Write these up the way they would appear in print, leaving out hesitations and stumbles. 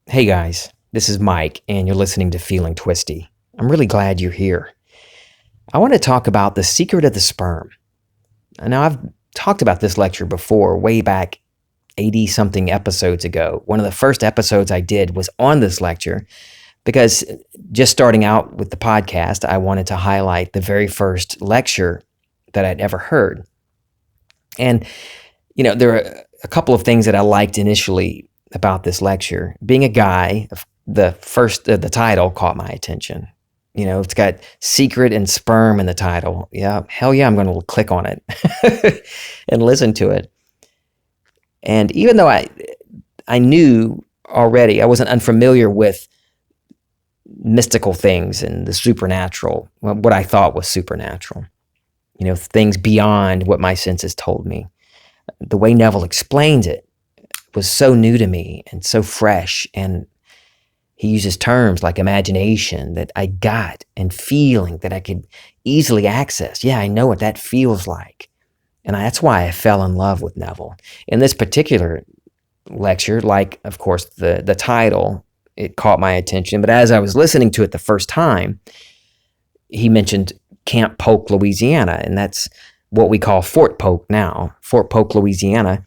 Hey guys, this is Mike, and you're listening to Feeling Twisty. I'm really glad you're here. I want to talk about the secret of the sperm. Now, I've talked about this lecture before, way back 80 something episodes ago. One of the first episodes I did was on this lecture because just starting out with the podcast, I wanted to highlight the very first lecture that I'd ever heard. And, there are a couple of things that I liked initially about this lecture. Being a guy, the title caught my attention. It's got secret and sperm in the title. Yeah, hell yeah, I'm going to click on it and listen to it. And even though I knew already, I wasn't unfamiliar with mystical things and the supernatural, what I thought was supernatural. Things beyond what my senses told me. The way Neville explains it was so new to me and so fresh, and he uses terms like imagination that I got and feeling that I could easily access. Yeah, I know what that feels like. And that's why I fell in love with Neville. In this particular lecture, like, of course, the title, it caught my attention. But as I was listening to it the first time, he mentioned Camp Polk, Louisiana, and that's what we call Fort Polk now, Fort Polk, Louisiana.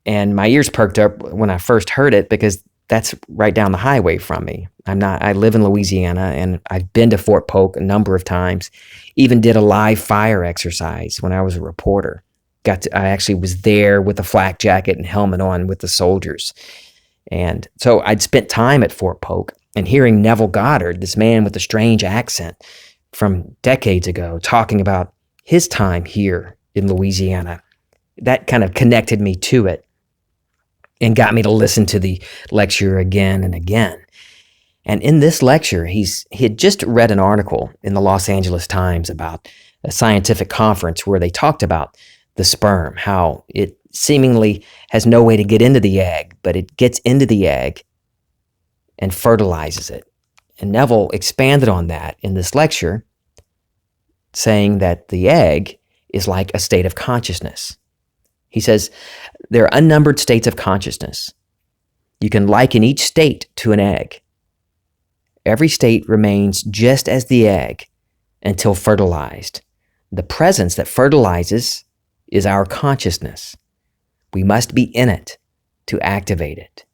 And my ears perked up when I first heard it because that's right down the highway from me. I live in Louisiana, and I've been to Fort Polk a number of times, even did a live fire exercise when I was a reporter. I actually was there with a flak jacket and helmet on with the soldiers. And so I'd spent time at Fort Polk, and hearing Neville Goddard, this man with a strange accent from decades ago, talking about his time here in Louisiana, that kind of connected me to it and got me to listen to the lecture again and again. And in this lecture, he had just read an article in the Los Angeles Times about a scientific conference where they talked about the sperm, how it seemingly has no way to get into the egg, but it gets into the egg and fertilizes it. And Neville expanded on that in this lecture, saying that the egg is like a state of consciousness. He says, there are unnumbered states of consciousness. You can liken each state to an egg. Every state remains just as the egg until fertilized. The presence that fertilizes is our consciousness. We must be in it to activate it.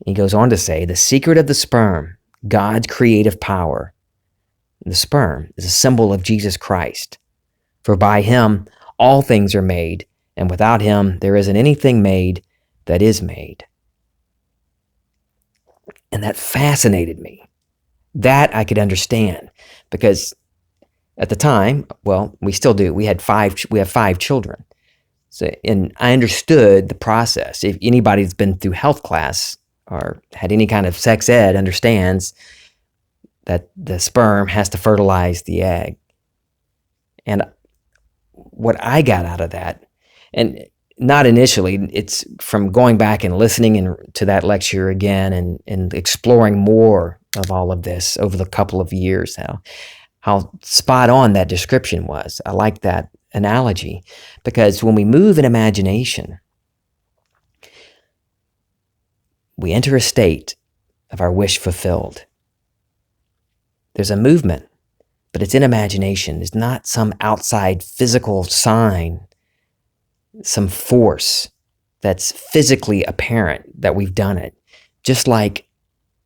He goes on to say, the secret of the sperm, God's creative power. The sperm is a symbol of Jesus Christ. For by him all things are made, and without him there isn't anything made that is made. And that fascinated me. That I could understand, because at the time, well, we still do. We have 5 children. So, and I understood the process. If anybody that's been through health class or had any kind of sex ed understands that the sperm has to fertilize the egg. And what I got out of that, and not initially, it's from going back and listening to that lecture again and exploring more of all of this over the couple of years, how spot on that description was. I like that analogy, because when we move in imagination, we enter a state of our wish fulfilled. There's a movement, but it's in imagination. It's not some outside physical sign, some force that's physically apparent that we've done it. Just like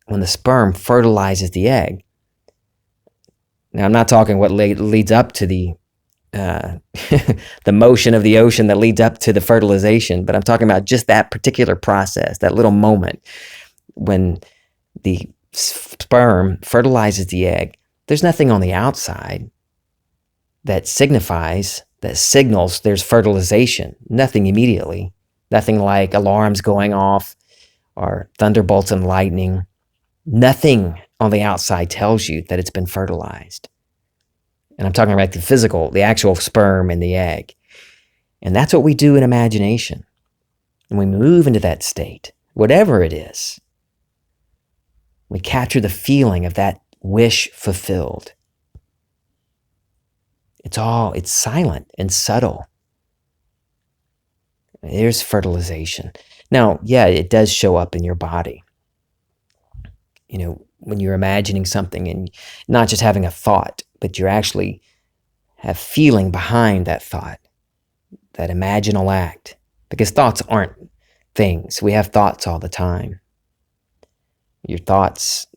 when the sperm fertilizes the egg. Now, I'm not talking what leads up to the the motion of the ocean that leads up to the fertilization, but I'm talking about just that particular process, that little moment when the sperm fertilizes the egg. There's nothing on the outside that signals there's fertilization. Nothing immediately. Nothing like alarms going off or thunderbolts and lightning. Nothing on the outside tells you that it's been fertilized. And I'm talking about the physical, the actual sperm in the egg. And that's what we do in imagination. And we move into that state, whatever it is. We capture the feeling of that wish fulfilled. It's silent and subtle. There's fertilization. Now, yeah, it does show up in your body. When you're imagining something and not just having a thought, but you're actually have feeling behind that thought, that imaginal act. Because thoughts aren't things. We have thoughts all the time. Your thoughts,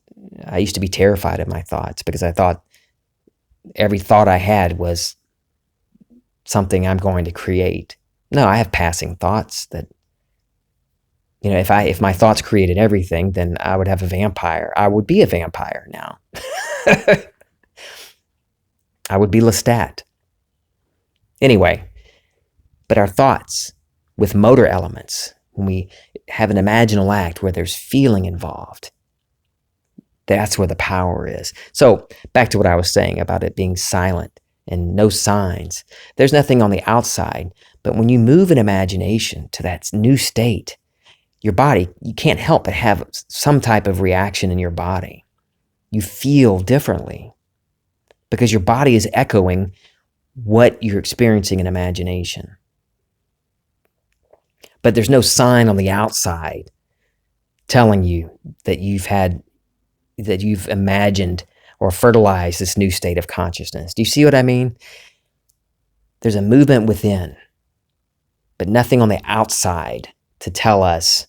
I used to be terrified of my thoughts because I thought every thought I had was something I'm going to create. No, I have passing thoughts that, if my thoughts created everything, then I would have a vampire. I would be a vampire now. I would be Lestat. Anyway, but our thoughts with motor elements, when we have an imaginal act where there's feeling involved, that's where the power is. So back to what I was saying about it being silent and no signs. There's nothing on the outside, but when you move an imagination to that new state, your body, you can't help but have some type of reaction in your body. You feel differently because your body is echoing what you're experiencing in imagination. But there's no sign on the outside telling you that you've imagined or fertilized this new state of consciousness. Do you see what I mean? There's a movement within, but nothing on the outside to tell us.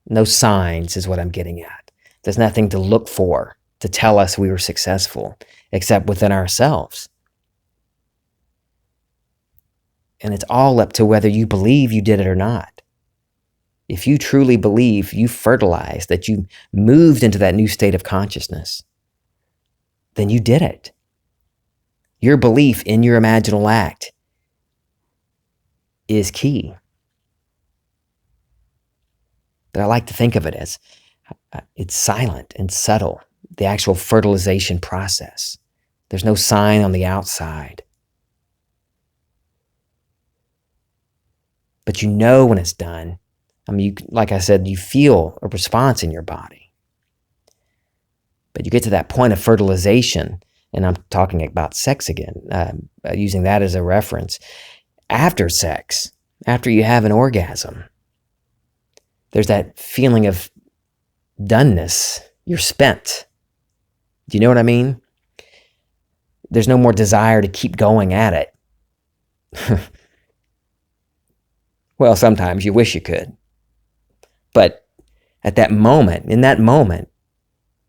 No signs is what I'm getting at. There's nothing to look for to tell us we were successful, except within ourselves. And it's all up to whether you believe you did it or not. If you truly believe you fertilized, that you moved into that new state of consciousness, then you did it. Your belief in your imaginal act is key. But I like to think of it as it's silent and subtle, the actual fertilization process. There's no sign on the outside. But you know when it's done. Like I said, you feel a response in your body. But you get to that point of fertilization, and I'm talking about sex again, using that as a reference. After sex, after you have an orgasm, there's that feeling of doneness. You're spent. Do you know what I mean? There's no more desire to keep going at it. Well, sometimes you wish you could. But in that moment,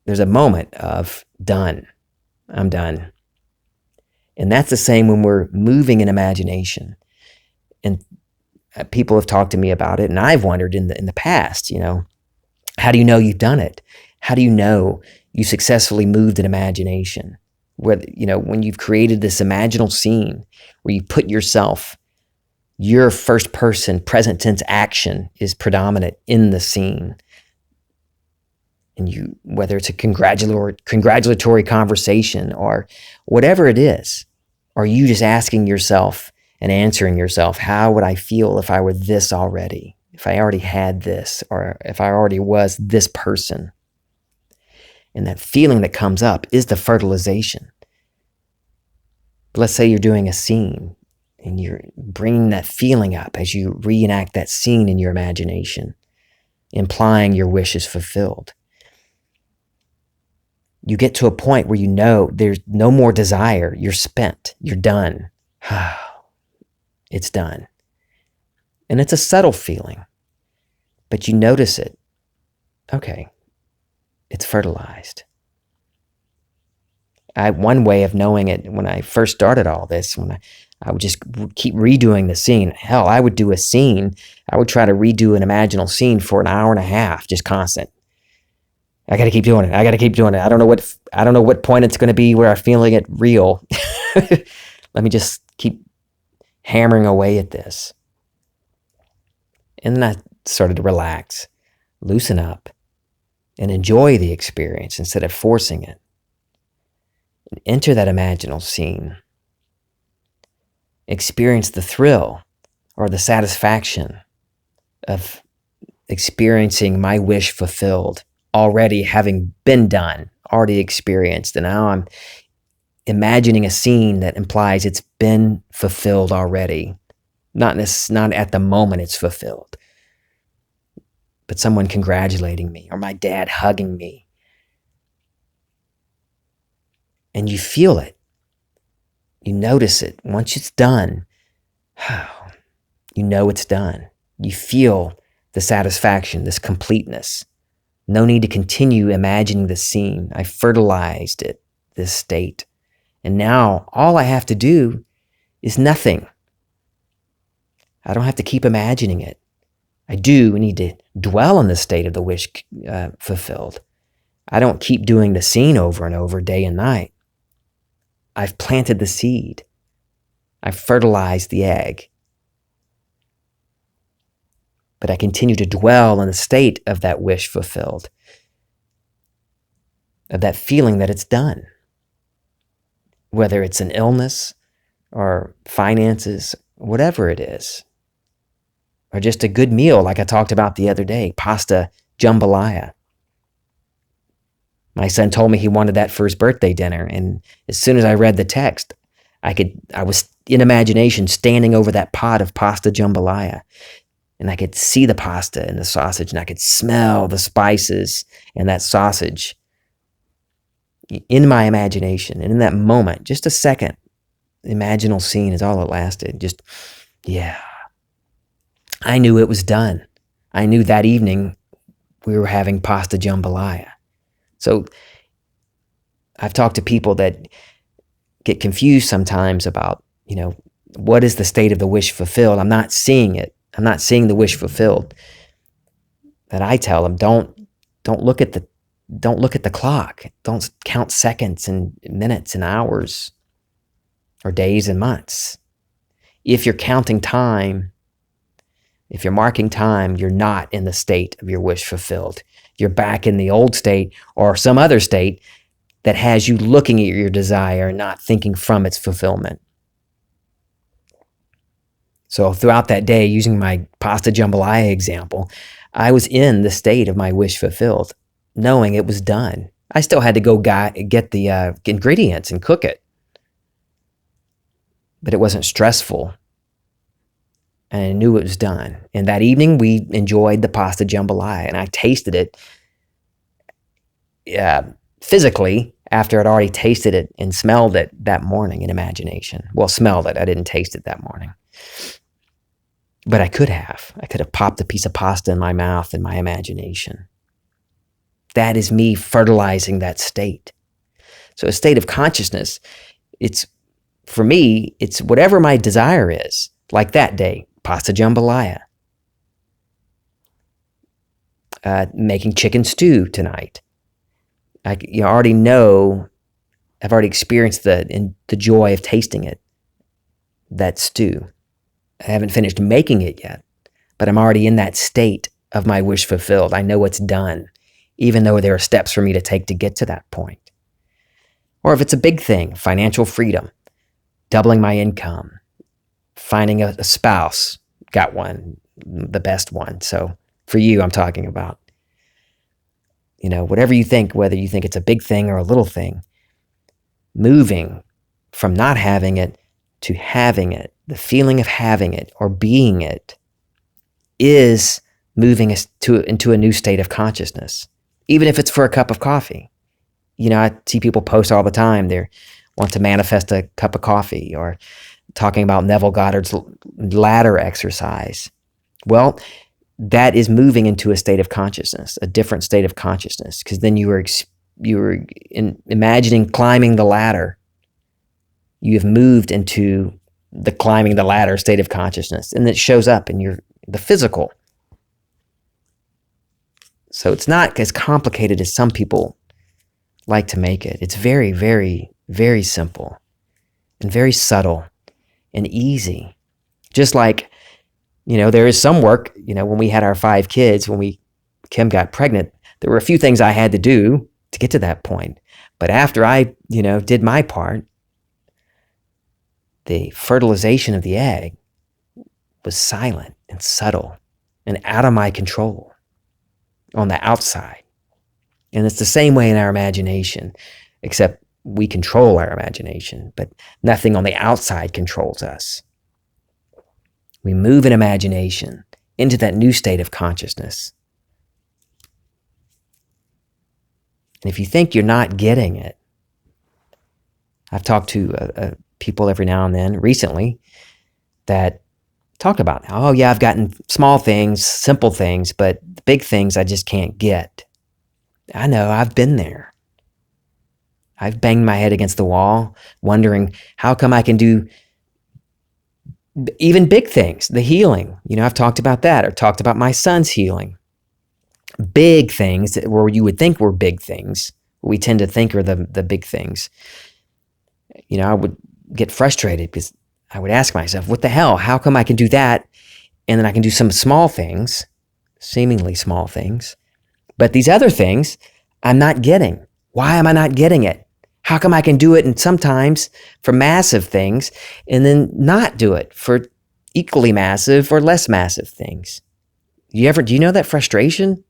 there's a moment of done. I'm done. And that's the same when we're moving in imagination. And people have talked to me about it, and I've wondered in the past, how do you know you've done it? How do you know you successfully moved in imagination? Where, when you've created this imaginal scene where you put yourself, your first person, present tense action is predominant in the scene. And whether it's a congratulatory conversation or whatever it is, are you just asking yourself and answering yourself, how would I feel if I were this already? If I already had this, or if I already was this person? And that feeling that comes up is the fertilization. Let's say you're doing a scene and you're bringing that feeling up as you reenact that scene in your imagination, implying your wish is fulfilled. You get to a point where there's no more desire. You're spent. You're done. It's done. And it's a subtle feeling, but you notice it. Okay, it's fertilized. One way of knowing it, when I first started all this, when I would just keep redoing the scene. Hell, I would do a scene. I would try to redo an imaginal scene for an hour and a half, just constant. I got to keep doing it. I don't know what point it's going to be where I'm feeling it real. Let me just keep hammering away at this. And then I started to relax, loosen up, and enjoy the experience instead of forcing it. And enter that imaginal scene. Experience the thrill or the satisfaction of experiencing my wish fulfilled, already having been done, already experienced. And now I'm imagining a scene that implies it's been fulfilled already. Not at the moment it's fulfilled. but someone congratulating me or my dad hugging me. And you feel it. You notice it. Once it's done, you know it's done. You feel the satisfaction, this completeness. No need to continue imagining the scene. I fertilized it, this state. And now all I have to do is nothing. I don't have to keep imagining it. I do need to dwell in the state of the wish fulfilled. I don't keep doing the scene over and over day and night. I've planted the seed. I've fertilized the egg. But I continue to dwell in the state of that wish fulfilled, of that feeling that it's done. Whether it's an illness or finances, whatever it is, or just a good meal like I talked about the other day, pasta jambalaya. My son told me he wanted that for his birthday dinner, and as soon as I read the text, I was in imagination standing over that pot of pasta jambalaya, and I could see the pasta and the sausage, and I could smell the spices and that sausage in my imagination. And in that moment, just a second, the imaginal scene is all it lasted. Just, yeah. I knew it was done. I knew that evening we were having pasta jambalaya. So I've talked to people that get confused sometimes about, what is the state of the wish fulfilled? I'm not seeing it. I'm not seeing the wish fulfilled. That I tell them, don't look at the clock. Don't count seconds and minutes and hours or days and months. If you're counting time, if you're marking time, you're not in the state of your wish fulfilled. You're back in the old state or some other state that has you looking at your desire and not thinking from its fulfillment. So throughout that day, using my pasta jambalaya example, I was in the state of my wish fulfilled, knowing it was done. I still had to go get the ingredients and cook it. But it wasn't stressful. And I knew it was done. And that evening, we enjoyed the pasta jambalaya, and I tasted it physically after I'd already tasted it and smelled it that morning in imagination. Well, smelled it. I didn't taste it that morning. But I could have. I could have popped a piece of pasta in my mouth in my imagination. That is me fertilizing that state. So a state of consciousness, for me, it's whatever my desire is. Like that day, pasta jambalaya. Making chicken stew tonight. I already know, I've already experienced the joy of tasting it, that stew. I haven't finished making it yet, but I'm already in that state of my wish fulfilled. I know it's done, even though there are steps for me to take to get to that point. Or if it's a big thing, financial freedom, doubling my income, finding a spouse, got one, the best one. So for you, I'm talking about, whatever you think, whether you think it's a big thing or a little thing, moving from not having it to having it, the feeling of having it or being it is moving us into a new state of consciousness, even if it's for a cup of coffee. I see people post all the time. They want to manifest a cup of coffee or talking about Neville Goddard's ladder exercise. Well, that is moving into a state of consciousness, a different state of consciousness, because then you were imagining climbing the ladder. You have moved into the climbing the ladder state of consciousness, and it shows up in the physical. So it's not as complicated as some people like to make it. It's very, very, very simple and very subtle and easy. Just like, there is some work, when we had our 5 kids, when Kim got pregnant, there were a few things I had to do to get to that point. But after I, did my part, the fertilization of the egg was silent and subtle and out of my control on the outside. And it's the same way in our imagination, except we control our imagination, but nothing on the outside controls us. We move in imagination into that new state of consciousness, And if you think you're not getting it, I've talked to people every now and then recently that talk about, oh yeah, I've gotten small things, simple things, but the big things I just can't get. I know, I've been there. I've banged my head against the wall, wondering how come I can do even big things, the healing. I've talked about that, or talked about my son's healing. Big things where you would think were big things. We tend to think are the big things. I would get frustrated because I would ask myself, what the hell? How come I can do that? And then I can do some small things, seemingly small things. But these other things, I'm not getting. Why am I not getting it? How come I can do it and sometimes for massive things and then not do it for equally massive or less massive things? Do you know that frustration?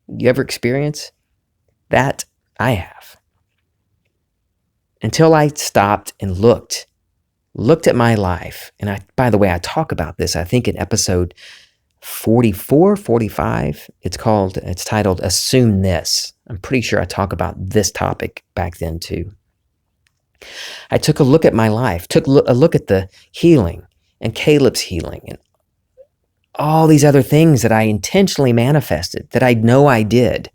You ever experience that? I have. Until I stopped and looked at my life. And by the way, I talk about this, I think in episode 44, 45. It's titled Assume This. I'm pretty sure I talk about this topic back then too. I took a look at my life, took a look at the healing and Caleb's healing and all these other things that I intentionally manifested that I know I did.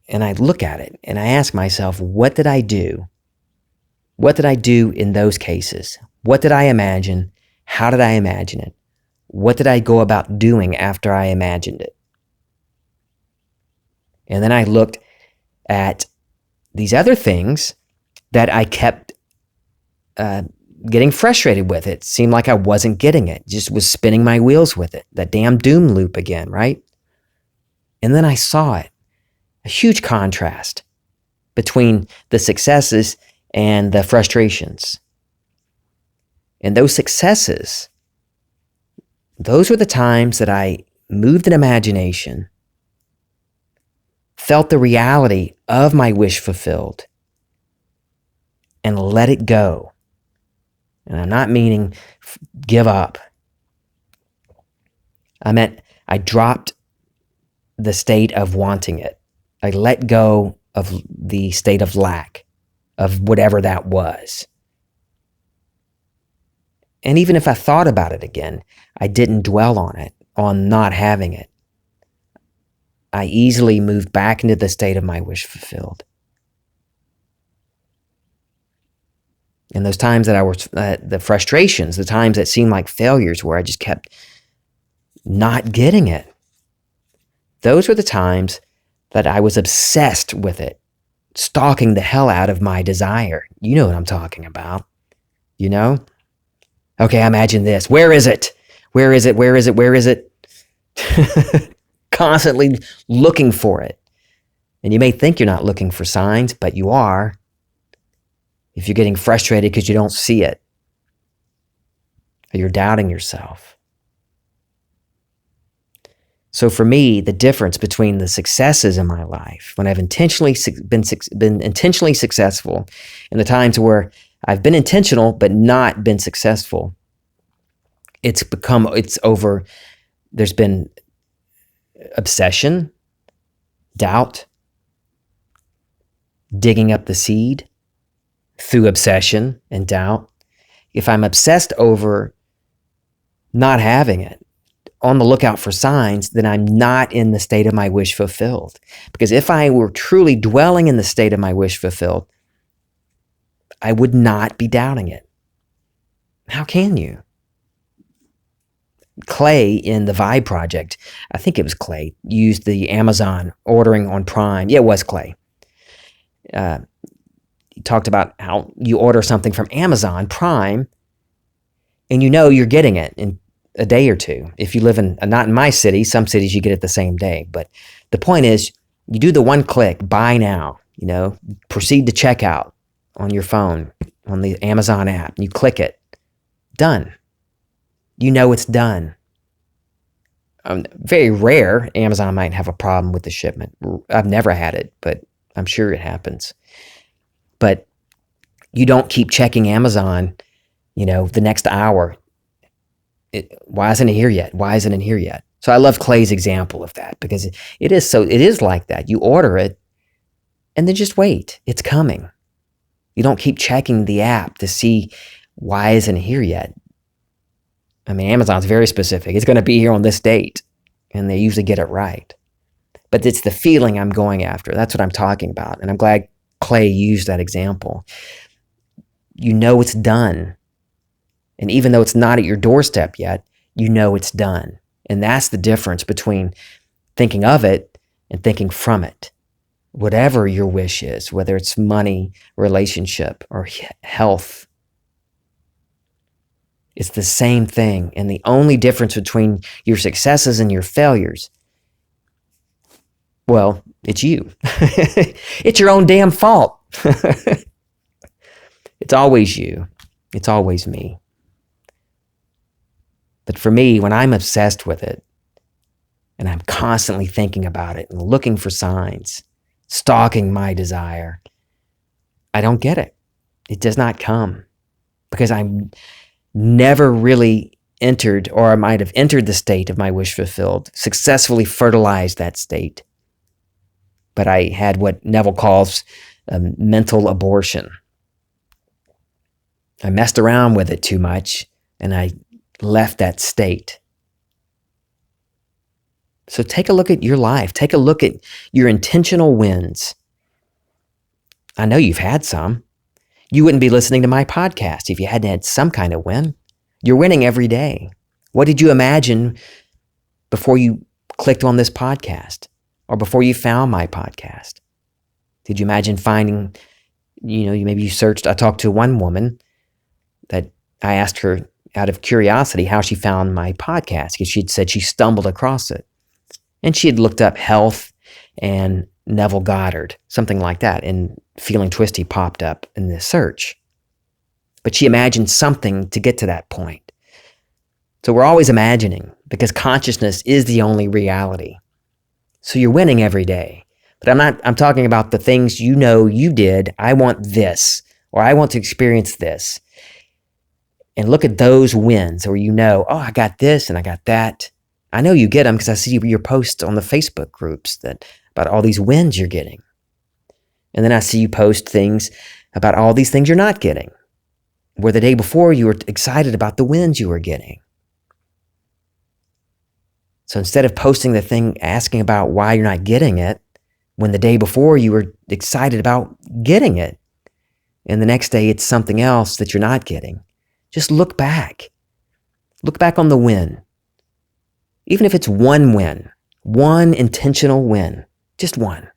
And I look at it and I ask myself, what did I do? What did I do in those cases? What did I imagine? How did I imagine it? What did I go about doing after I imagined it? And then I looked at these other things that I kept getting frustrated with. It seemed like I wasn't getting it. Just was spinning my wheels with it. That damn doom loop again, right? And then I saw it. A huge contrast between the successes and the frustrations. And those successes, those were the times that I moved in imagination, felt the reality of my wish fulfilled, and let it go. And I'm not meaning give up. I meant I dropped the state of wanting it. I let go of the state of lack, of whatever that was. And even if I thought about it again, I didn't dwell on it, on not having it. I easily moved back into the state of my wish fulfilled. And those times that I was, the frustrations, the times that seemed like failures where I just kept not getting it, those were the times that I was obsessed with it, stalking the hell out of my desire. You know what I'm talking about. You know? Okay, imagine this. Where is it? Where is it? Where is it? Where is it? Constantly looking for it. And you may think you're not looking for signs, but you are. If you're getting frustrated because you don't see it, or you're doubting yourself. So for me, the difference between the successes in my life, when I've intentionally been intentionally successful, and the times where I've been intentional but not been successful, it's over. There's been obsession, doubt, digging up the seed through obsession and doubt. If I'm obsessed over not having it, on the lookout for signs, then I'm not in the state of my wish fulfilled. Because if I were truly dwelling in the state of my wish fulfilled, I would not be doubting it. How can you? Clay in the Vibe project, I think it was Clay, used the Amazon ordering on Prime. Yeah, it was Clay. He talked about how you order something from Amazon Prime and you know you're getting it in a day or two. If you live in, not in my city, some cities you get it the same day. But the point is, you do the one click, buy now, proceed to checkout on your phone, on the Amazon app. You click it, done. You know it's done. Very rare, Amazon might have a problem with the shipment. I've never had it, but I'm sure it happens. But you don't keep checking Amazon, the next hour. Why isn't it here yet? Why isn't it here yet? So I love Clay's example of that because it is like that. You order it and then just wait. It's coming. You don't keep checking the app to see why isn't it here yet. I mean, Amazon's very specific. It's going to be here on this date, and they usually get it right. But it's the feeling I'm going after. That's what I'm talking about. And I'm glad Clay used that example. You know it's done. And even though it's not at your doorstep yet, you know it's done. And that's the difference between thinking of it and thinking from it. Whatever your wish is, whether it's money, relationship, or health, it's the same thing. And the only difference between your successes and your failures, well, it's you. It's your own damn fault. It's always you. It's always me. But for me, when I'm obsessed with it, and I'm constantly thinking about it and looking for signs, stalking my desire, I don't get it. It does not come because I'm never really entered, or I might have entered the state of my wish fulfilled, successfully fertilized that state. But I had what Neville calls a mental abortion. I messed around with it too much and I left that state. So take a look at your life. Take a look at your intentional wins. I know you've had some. You wouldn't be listening to my podcast if you hadn't had some kind of win. You're winning every day. What did you imagine before you clicked on this podcast or before you found my podcast? Did you imagine finding, maybe you searched, I talked to one woman that I asked her out of curiosity how she found my podcast because she'd said she stumbled across it. And she had looked up health and Neville Goddard, something like that, and Feeling Twisty popped up in the search. But she imagined something to get to that point. So we're always imagining because consciousness is the only reality. So you're winning every day. But I'm talking about the things you did. I want this, or I want to experience this. And look at those wins where oh, I got this and I got that. I know you get them because I see your posts on the Facebook groups about all these wins you're getting. And then I see you post things about all these things you're not getting, where the day before you were excited about the wins you were getting. So instead of posting the thing asking about why you're not getting it, when the day before you were excited about getting it, and the next day it's something else that you're not getting, just look back. Look back on the win. Even if it's one win, one intentional win, just one.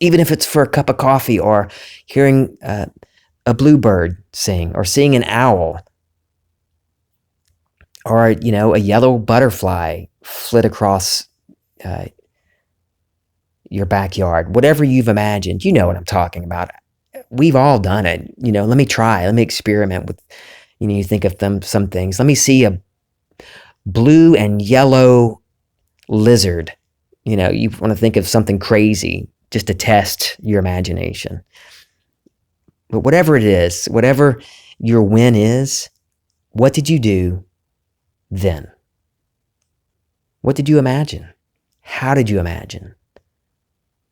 Even if it's for a cup of coffee or hearing a bluebird sing or seeing an owl or, a yellow butterfly flit across your backyard, whatever you've imagined, you know what I'm talking about. We've all done it. Let me try. Let me experiment with, you think of some things. Let me see a blue and yellow lizard. You want to think of something crazy just to test your imagination. But whatever it is, whatever your win is, what did you do then? What did you imagine? How did you imagine?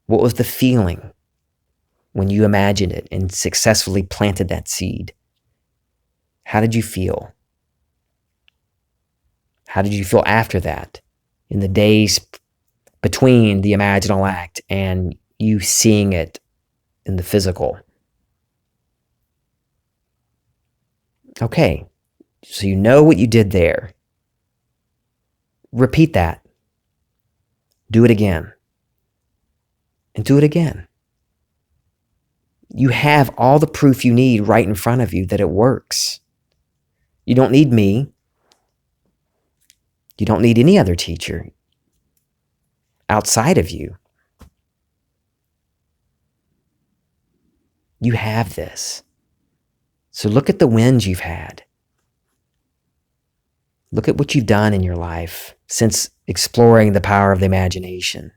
What was the feeling when you imagined it and successfully planted that seed? How did you feel? How did you feel after that in the days between the imaginal act and you seeing it in the physical? Okay, so you know what you did there. Repeat that. Do it again. And do it again. You have all the proof you need right in front of you that it works. You don't need me. You don't need any other teacher outside of you. You have this. So look at the wins you've had. Look at what you've done in your life since exploring the power of the imagination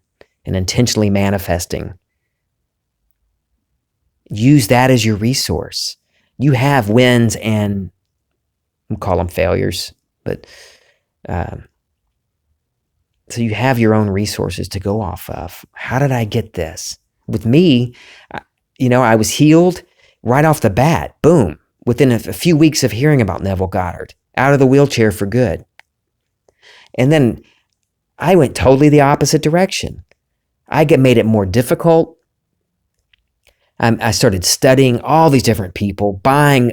and intentionally manifesting. Use that as your resource. You have wins and we'll call them failures, but So you have your own resources to go off of. How did I get this? With me, I was healed right off the bat. Boom. Within a few weeks of hearing about Neville Goddard, out of the wheelchair for good. And then I went totally the opposite direction. Made it more difficult. I started studying all these different people, buying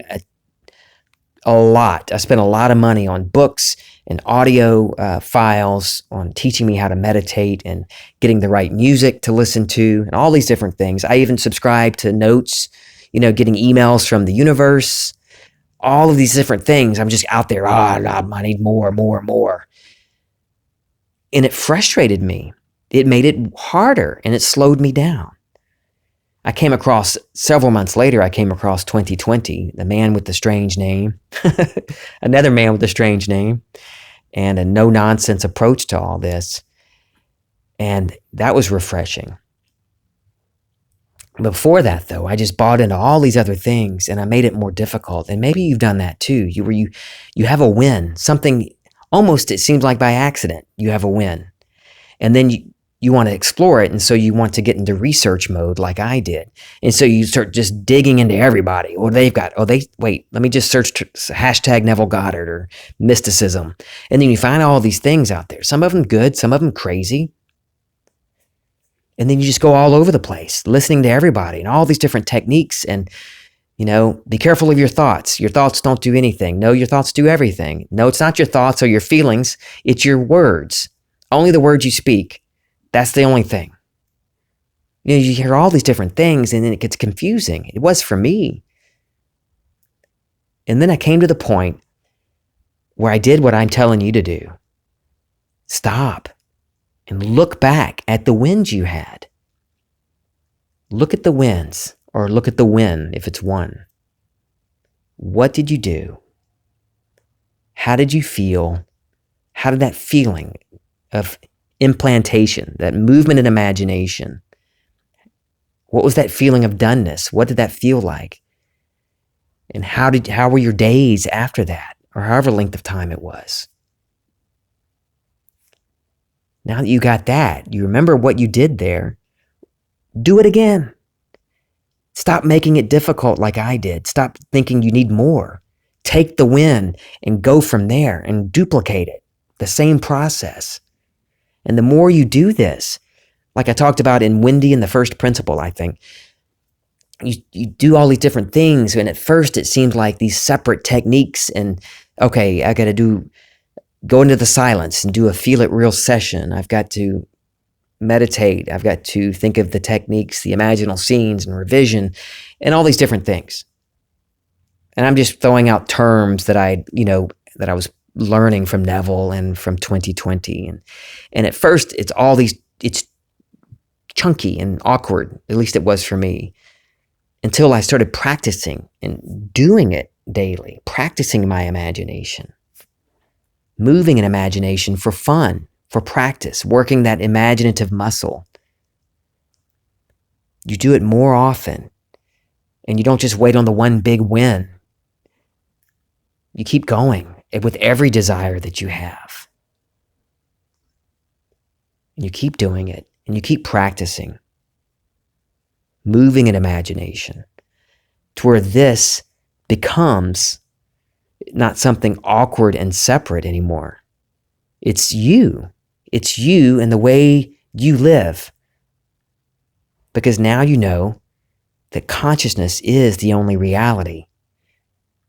a lot. I spent a lot of money on books and audio files, on teaching me how to meditate and getting the right music to listen to and all these different things. I even subscribed to notes, getting emails from the universe, all of these different things. I'm just out there, I need more. And it frustrated me. It made it harder and it slowed me down. Several months later, I came across 2020, the man with the strange name, another man with a strange name, and a no-nonsense approach to all this. And that was refreshing. Before that, though, I just bought into all these other things and I made it more difficult. And maybe you've done that too. You have a win, something almost, it seems like by accident, you have a win. And then you want to explore it, and so you want to get into research mode like I did. And so you start just digging into everybody. Let me just search hashtag Neville Goddard or mysticism. And then you find all these things out there. Some of them good, some of them crazy. And then you just go all over the place, listening to everybody and all these different techniques. And, be careful of your thoughts. Your thoughts don't do anything. No, your thoughts do everything. No, it's not your thoughts or your feelings. It's your words. Only the words you speak. That's the only thing. You hear all these different things and then it gets confusing. It was for me. And then I came to the point where I did what I'm telling you to do. Stop and look back at the wins you had. Look at the wins, or look at the win if it's one. What did you do? How did you feel? How did that feeling of implantation, that movement in imagination, what was that feeling of doneness? What did that feel like? And how were your days after that, or however length of time it was? Now that you got that, you remember what you did there, do it again. Stop making it difficult like I did. Stop thinking you need more. Take the win and go from there and duplicate it. The same process. And the more you do this, like I talked about in Wendy in the first principle, I think, you do all these different things. And at first it seems like these separate techniques and, okay, I got to go into the silence and do a feel it real session. I've got to meditate. I've got to think of the techniques, the imaginal scenes and revision and all these different things. And I'm just throwing out terms that I was learning from Neville and from 2020. And at first it's chunky and awkward. At least it was for me, until I started practicing and doing it daily, practicing my imagination, moving an imagination for fun, for practice, working that imaginative muscle. You do it more often, and you don't just wait on the one big win. You keep going with every desire that you have. And you keep doing it, and you keep practicing, moving an imagination to where this becomes not something awkward and separate anymore. It's you. It's you and the way you live. Because now you know that consciousness is the only reality.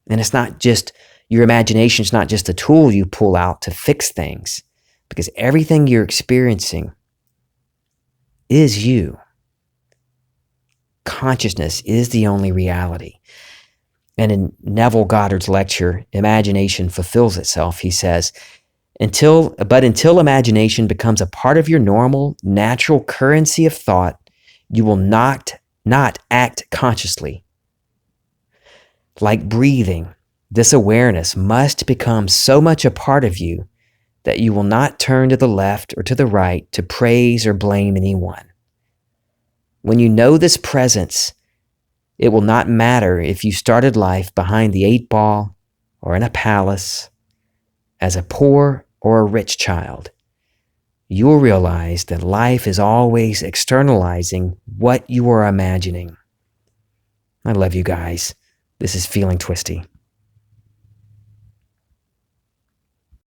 And it's not just, your imagination is not just a tool you pull out to fix things. Because everything you're experiencing is you. Consciousness is the only reality. And in Neville Goddard's lecture, Imagination Fulfills Itself, he says, until imagination becomes a part of your normal, natural currency of thought, you will not act consciously. Like breathing, this awareness must become so much a part of you that you will not turn to the left or to the right to praise or blame anyone. When you know this presence, it will not matter if you started life behind the 8-ball or in a palace, as a poor or a rich child. you'll realize that life is always externalizing what you are imagining. I love you guys. This is Feeling Twisty.